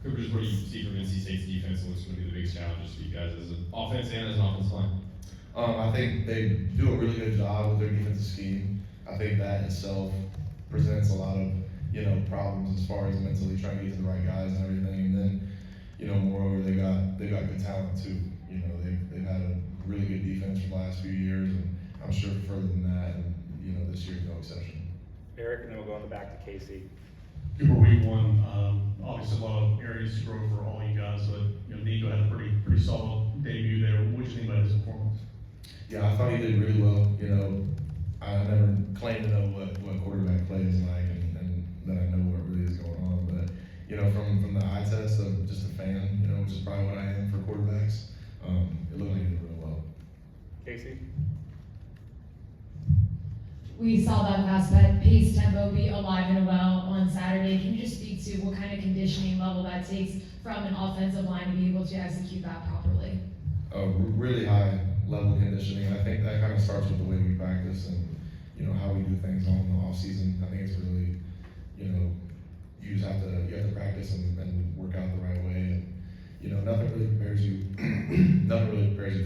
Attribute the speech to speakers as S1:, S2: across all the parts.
S1: Cooper, just what do you see from NC State's defense and what's going to be the biggest challenges for you guys as an offense and as an offensive line?
S2: I think they do a really good job with their defensive scheme. I think that itself presents a lot of, problems as far as mentally trying to get to the right guys and everything. And then, moreover, they got good talent too. They've had a really good defense for the last few years, and I'm sure further than that, and this year's no exception.
S3: Eric, and then we'll go in the back to Casey.
S4: Cooper, week one, obviously a lot of areas to grow for all you guys, but Nico had a pretty solid debut there. What did you think about his performance?
S2: Yeah, I thought he did really well. I never claimed to know what quarterback play is like, and that I know what really is going on. But from the eye test of just a fan, which is probably what I am for quarterbacks, it looked like he did really well.
S3: Casey?
S5: We saw that fast-paced tempo be alive and well on Saturday. Can you just speak to what kind of conditioning level that takes from an offensive line to be able to execute that properly?
S2: Really high level conditioning. I think that kind of starts with the way we practice and how we do things on the off season. I think it's really you have to practice and work out the right way. And nothing really prepares you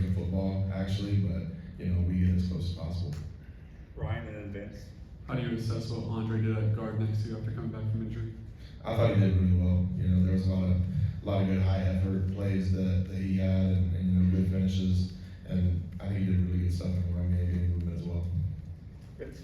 S2: for football actually, but we get as close as possible.
S3: Ryan, and then Vince.
S6: How do you assess what Andre did at guard next to you after coming back from injury?
S2: I thought he did really well. There was a lot of good high effort plays that he had, and good finishes, and I think he did really good stuff in the run game movement as well.
S3: Vince?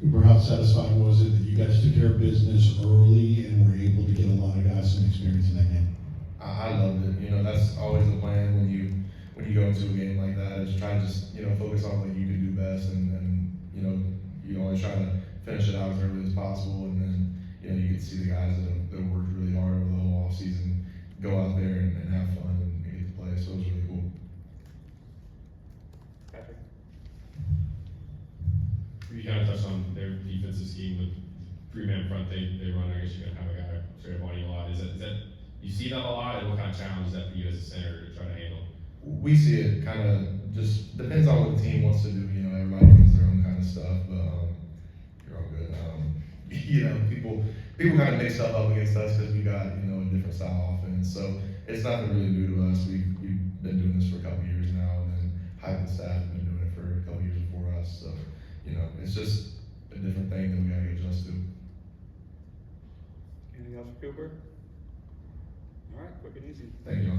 S7: Cooper, how satisfying was it that you guys took care of business early and were able to get a lot of guys some experience in that game?
S2: I loved it. That's always the plan when you go into a game like that, is try to just focus on what you can do best, and you always try to finish it out as early as possible, and then you get to see the guys that have worked really hard over the whole off season go out there and have fun and get to play. So it was really cool.
S3: Patrick?
S1: You kind of touched on their defensive scheme with three-man front they run. I guess you're going to have a guy straight up on you a lot. Is that you see that a lot, and what kind of challenge is that for you as a center to try to handle?
S2: We see it kind of just depends on what the team wants to do. Everybody does their own kind of stuff, but you're all good. People kind of mix stuff up against us because we got a different style offense. So it's nothing really new to us. We've been doing this for a couple years now, and then Hype and staff have been doing it for a couple years before us. So it's just a different thing that we got to get adjusted to.
S3: Anything else for Cooper? All right, quick and easy.
S2: Thank you.